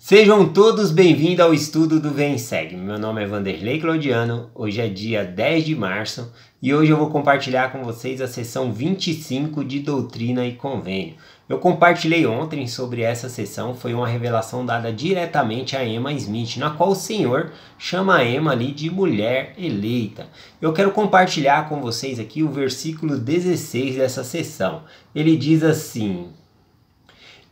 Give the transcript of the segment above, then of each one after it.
Sejam todos bem-vindos ao estudo do Vem Segue. Meu nome é Vanderlei Claudiano, hoje é dia 10 de março e hoje eu vou compartilhar com vocês a sessão 25 de Doutrina e Convênio. Eu compartilhei ontem sobre essa sessão, foi uma revelação dada diretamente a Emma Smith, na qual o Senhor chama a Emma ali de mulher eleita. Eu quero compartilhar com vocês aqui o versículo 16 dessa sessão. Ele diz assim: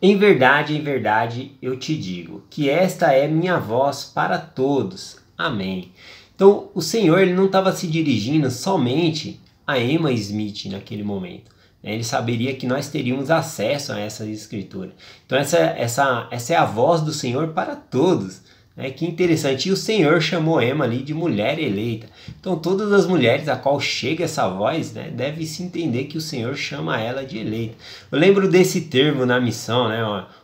em verdade, eu te digo, que esta é minha voz para todos. Amém. Então, o Senhor ele não estava se dirigindo somente a Emma Smith naquele momento. Ele saberia que nós teríamos acesso a essa escritura. Então, essa é a voz do Senhor para todos. Que interessante. E o Senhor chamou Emma ali de mulher eleita. Então, todas as mulheres a qual chega essa voz, deve se entender que o Senhor chama ela de eleita. Eu lembro desse termo na missão,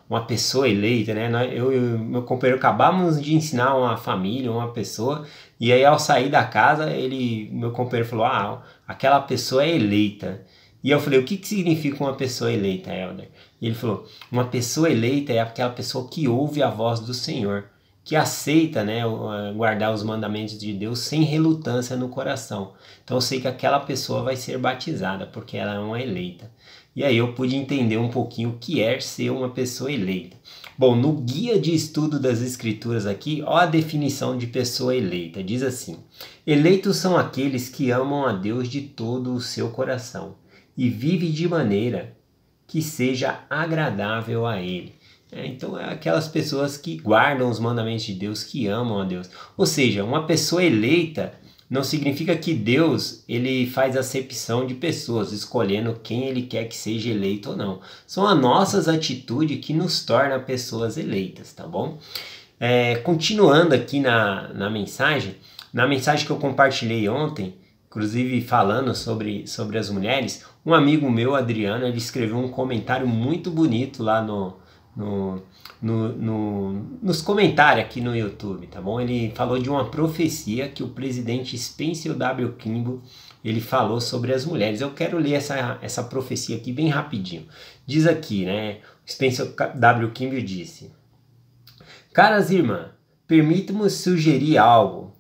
uma pessoa eleita. Eu e meu companheiro acabamos de ensinar uma família, uma pessoa, e aí ao sair da casa, meu companheiro falou: aquela pessoa é eleita. E eu falei: o que significa uma pessoa eleita, Helder? E ele falou: uma pessoa eleita é aquela pessoa que ouve a voz do Senhor, que aceita guardar os mandamentos de Deus sem relutância no coração. Então eu sei que aquela pessoa vai ser batizada, porque ela é uma eleita. E aí eu pude entender um pouquinho o que é ser uma pessoa eleita. Bom, no guia de estudo das escrituras aqui, olha a definição de pessoa eleita. Diz assim: eleitos são aqueles que amam a Deus de todo o seu coração e vivem de maneira que seja agradável a Ele. Então é aquelas pessoas que guardam os mandamentos de Deus, que amam a Deus. Ou seja, uma pessoa eleita não significa que Deus ele faz acepção de pessoas, escolhendo quem Ele quer que seja eleito ou não. São as nossas atitudes que nos tornam pessoas eleitas, tá bom? Continuando aqui na mensagem que eu compartilhei ontem, inclusive falando sobre as mulheres, um amigo meu, Adriano, ele escreveu um comentário muito bonito lá nos comentários aqui no YouTube, tá bom? Ele falou de uma profecia que o presidente Spencer W. Kimball ele falou sobre as mulheres. Eu quero ler essa profecia aqui bem rapidinho. Diz aqui, Spencer W. Kimball disse: caras irmãs, permita-me sugerir algo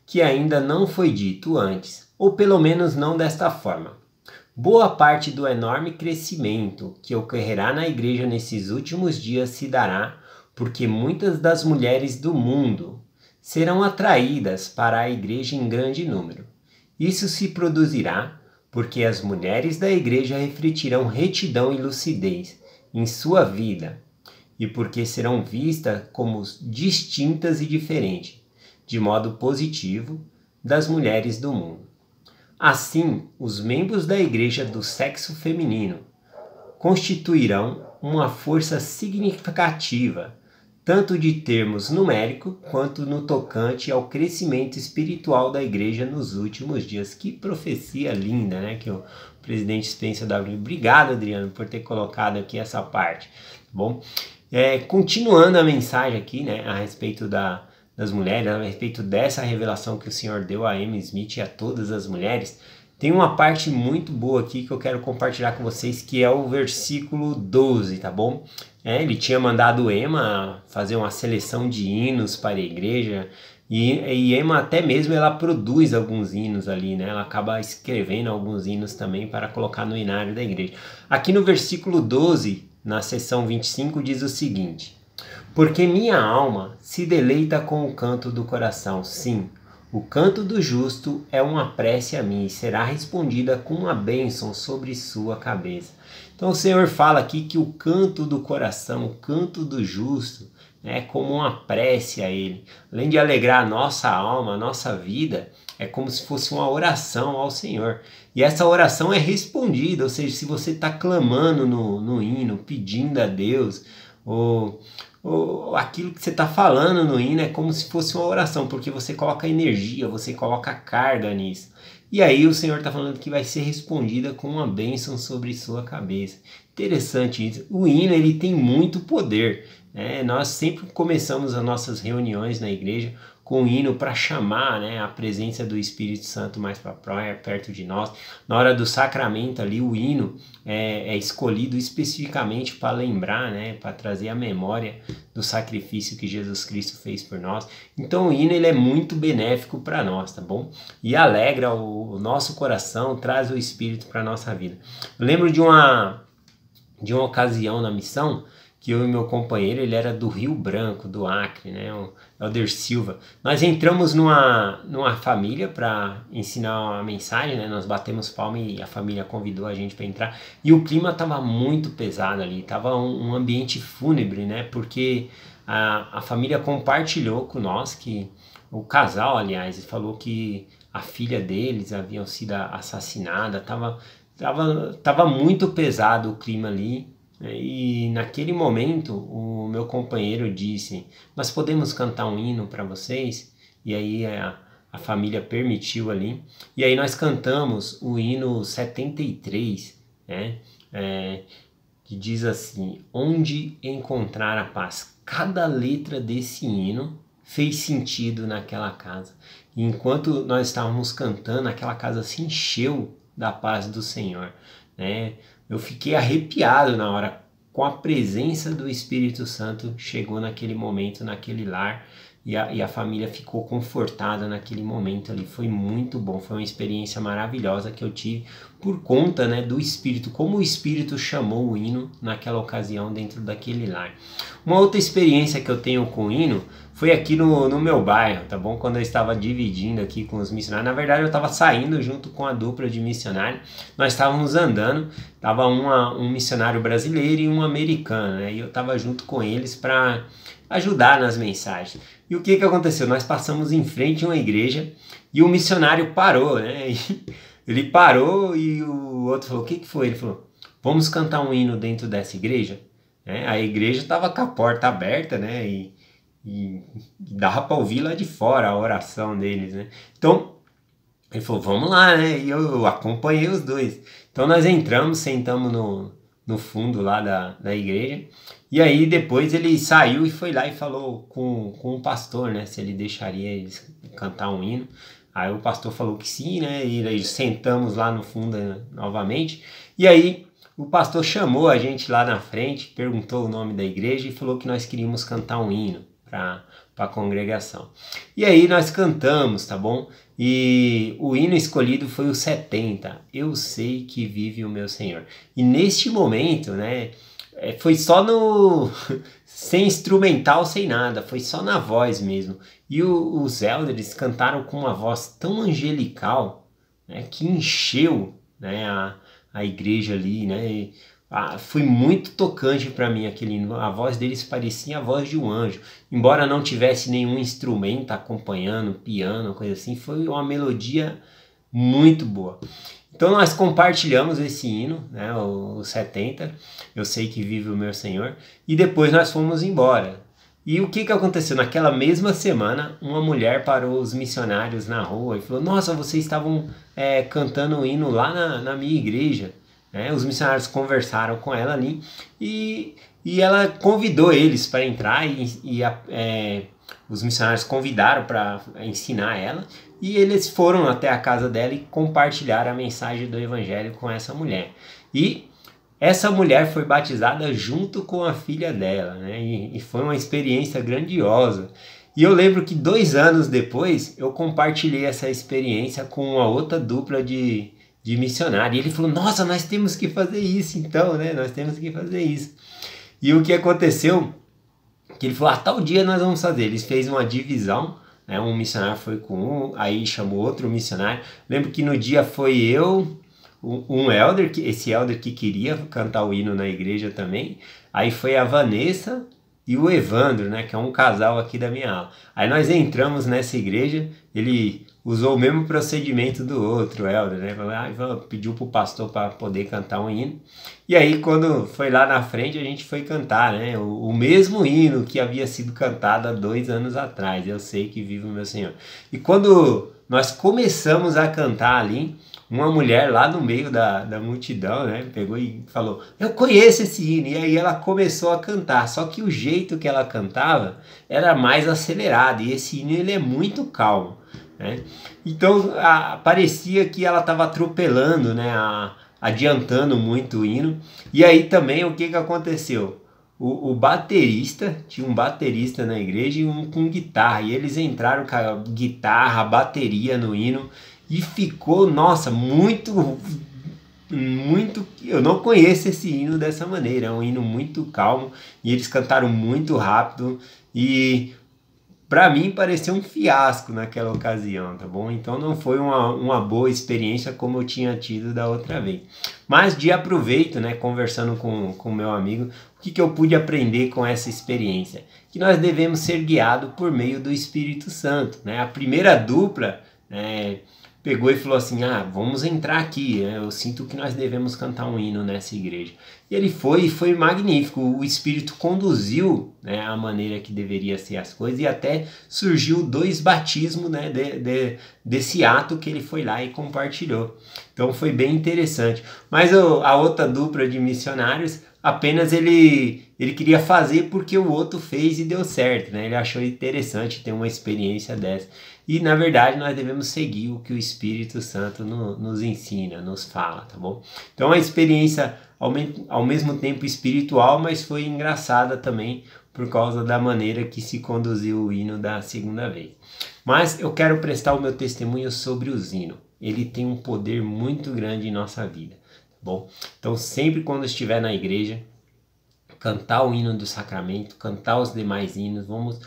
que ainda não foi dito antes, ou pelo menos não desta forma. Boa parte do enorme crescimento que ocorrerá na igreja nesses últimos dias se dará porque muitas das mulheres do mundo serão atraídas para a igreja em grande número. Isso se produzirá porque as mulheres da igreja refletirão retidão e lucidez em sua vida e porque serão vistas como distintas e diferentes, de modo positivo, das mulheres do mundo. Assim, os membros da igreja do sexo feminino constituirão uma força significativa, tanto de termos numéricos quanto no tocante ao crescimento espiritual da igreja nos últimos dias. Que profecia linda, que o presidente Spencer W. Obrigado, Adriano, por ter colocado aqui essa parte. Bom, continuando a mensagem aqui, a respeito das mulheres, a respeito dessa revelação que o Senhor deu a Emma Smith e a todas as mulheres, tem uma parte muito boa aqui que eu quero compartilhar com vocês, que é o versículo 12, tá bom? Ele tinha mandado Emma fazer uma seleção de hinos para a igreja, e Emma até mesmo ela produz alguns hinos ali, ela acaba escrevendo alguns hinos também para colocar no hinário da igreja. Aqui no versículo 12, na seção 25, diz o seguinte: porque minha alma se deleita com o canto do coração. Sim, o canto do justo é uma prece a mim e será respondida com uma bênção sobre sua cabeça. Então o Senhor fala aqui que o canto do coração, o canto do justo, é como uma prece a Ele. Além de alegrar a nossa alma, a nossa vida, é como se fosse uma oração ao Senhor. E essa oração é respondida, ou seja, se você está clamando no hino, pedindo a Deus, ou aquilo que você está falando no hino é como se fosse uma oração, porque você coloca energia, você coloca carga nisso. E aí o Senhor está falando que vai ser respondida com uma bênção sobre sua cabeça. Interessante isso. O hino ele tem muito poder. Nós sempre começamos as nossas reuniões na igreja com o hino para chamar a presença do Espírito Santo mais para perto de nós. Na hora do sacramento ali, o hino é escolhido especificamente para lembrar, para trazer a memória do sacrifício que Jesus Cristo fez por nós. Então o hino ele é muito benéfico para nós, tá bom? E alegra o nosso coração, traz o Espírito para a nossa vida. Eu lembro de uma ocasião na missão, que eu e meu companheiro, ele era do Rio Branco, do Acre, né, o Elder Silva. Nós entramos numa família para ensinar a mensagem, né, nós batemos palma e a família convidou a gente para entrar. E o clima estava muito pesado ali, estava um ambiente fúnebre, né, porque a família compartilhou com nós que o casal, aliás, falou que a filha deles havia sido assassinada, tava muito pesado o clima ali. E naquele momento o meu companheiro disse: nós podemos cantar um hino para vocês? E aí a família permitiu ali. E aí nós cantamos o hino 73, né? Que diz assim: onde encontrar a paz? Cada letra desse hino fez sentido naquela casa. E enquanto nós estávamos cantando, aquela casa se encheu da paz do Senhor, né? Eu fiquei arrepiado na hora, com a presença do Espírito Santo, chegou naquele momento, naquele lar, e a família ficou confortada naquele momento ali. Foi muito bom, foi uma experiência maravilhosa que eu tive por conta, né, do Espírito, como o Espírito chamou o hino naquela ocasião dentro daquele lar. Uma outra experiência que eu tenho com o hino foi aqui no meu bairro, tá bom? Quando eu estava dividindo aqui com os missionários, na verdade eu estava saindo junto com a dupla de missionários, nós estávamos andando, estava um missionário brasileiro e um americano, né? E eu estava junto com eles para ajudar nas mensagens. E o que aconteceu? Nós passamos em frente a uma igreja e o missionário parou, né? Ele parou e o outro falou: o que foi? Ele falou: vamos cantar um hino dentro dessa igreja? A igreja estava com a porta aberta, né? E dava para ouvir lá de fora a oração deles, né? Então ele falou: vamos lá, né? E eu acompanhei os dois. Então nós entramos, sentamos no fundo lá da igreja. E aí depois ele saiu e foi lá e falou com o pastor, né? Se ele deixaria eles cantar um hino. Aí o pastor falou que sim, né? E aí sentamos lá no fundo novamente. E aí o pastor chamou a gente lá na frente, perguntou o nome da igreja e falou que nós queríamos cantar um hino para a congregação. E aí nós cantamos, tá bom? E o hino escolhido foi o 70, Eu Sei Que Vive o Meu Senhor. E neste momento, né, foi só sem instrumental, sem nada, foi só na voz mesmo. E os elders cantaram com uma voz tão angelical, né, que encheu, né, a igreja ali, né? Foi muito tocante para mim aquele hino. A voz deles parecia a voz de um anjo, embora não tivesse nenhum instrumento acompanhando, piano, coisa assim. Foi uma melodia muito boa. Então nós compartilhamos esse hino, né, o 70, Eu Sei Que Vive o Meu Senhor, e depois nós fomos embora. E o que aconteceu? Naquela mesma semana, uma mulher parou os missionários na rua e falou: nossa, vocês estavam cantando o hino lá na minha igreja. Os missionários conversaram com ela ali e ela convidou eles para entrar os missionários convidaram para ensinar ela e eles foram até a casa dela e compartilharam a mensagem do evangelho com essa mulher. E essa mulher foi batizada junto com a filha dela, né? E foi uma experiência grandiosa. E eu lembro que 2 anos depois eu compartilhei essa experiência com uma outra dupla de missionário. E ele falou: nossa, nós temos que fazer isso então, né? Nós temos que fazer isso. E o que aconteceu? Que ele falou: tal dia nós vamos fazer. Eles fez uma divisão, né? Um missionário foi com aí chamou outro missionário. Lembro que no dia foi eu, um elder, esse elder que queria cantar o hino na igreja também. Aí foi a Vanessa e o Evandro, né? Que é um casal aqui da minha aula. Aí nós entramos nessa igreja, ele usou o mesmo procedimento do outro elder, né? Pediu pro pastor para poder cantar um hino. E aí quando foi lá na frente a gente foi cantar, né? O mesmo hino que havia sido cantado há 2 anos atrás, Eu Sei Que Vive o Meu Senhor. E quando nós começamos a cantar ali, uma mulher lá no meio da multidão, né, pegou e falou: eu conheço esse hino. E aí ela começou a cantar, só que o jeito que ela cantava era mais acelerado, e esse hino ele é muito calmo, né? Então parecia que ela estava atropelando, né, adiantando muito o hino. E aí também o que aconteceu? o baterista, tinha um baterista na igreja e um com guitarra, e eles entraram com a guitarra, a bateria no hino, e ficou, nossa, muito, eu não conheço esse hino dessa maneira, é um hino muito calmo, e eles cantaram muito rápido, e para mim pareceu um fiasco naquela ocasião, tá bom? Então não foi uma boa experiência como eu tinha tido da outra vez. Mas de aproveito, né, conversando com meu amigo, o que eu pude aprender com essa experiência? Que nós devemos ser guiados por meio do Espírito Santo, né? A primeira dupla, né, pegou e falou assim, vamos entrar aqui, né? Eu sinto que nós devemos cantar um hino nessa igreja. E ele foi magnífico, o Espírito conduziu, né, a maneira que deveria ser as coisas, e até surgiu 2 batismos, né, desse ato que ele foi lá e compartilhou. Então foi bem interessante. Mas a outra dupla de missionários, apenas ele queria fazer porque o outro fez e deu certo, né? Ele achou interessante ter uma experiência dessa. E na verdade nós devemos seguir o que o Espírito Santo nos ensina, nos fala, tá bom? Então a experiência ao mesmo tempo espiritual, mas foi engraçada também por causa da maneira que se conduziu o hino da segunda vez. Mas eu quero prestar o meu testemunho sobre o hino. Ele tem um poder muito grande em nossa vida, tá bom? Então sempre quando estiver na igreja, cantar o hino do sacramento, cantar os demais hinos, vamos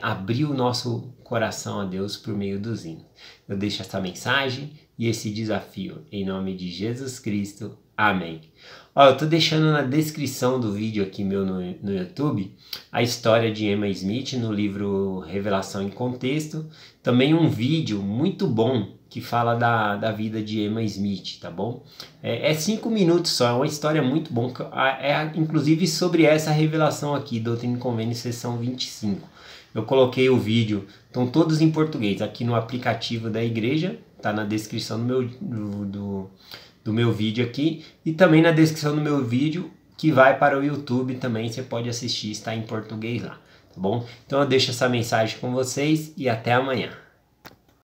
abrir o nosso coração a Deus por meio dos hinos. Eu deixo essa mensagem e esse desafio em nome de Jesus Cristo. Amém. Eu tô deixando na descrição do vídeo aqui meu no YouTube a história de Emma Smith no livro Revelação em Contexto. Também um vídeo muito bom que fala da vida de Emma Smith, tá bom? É 5 minutos só, é uma história muito bom, inclusive sobre essa revelação aqui, Doutrina e Convênio, seção 25. Eu coloquei o vídeo, estão todos em português, aqui no aplicativo da igreja, tá na descrição do meu vídeo aqui, e também na descrição do meu vídeo, que vai para o YouTube também, você pode assistir, está em português lá, tá bom? Então eu deixo essa mensagem com vocês e até amanhã.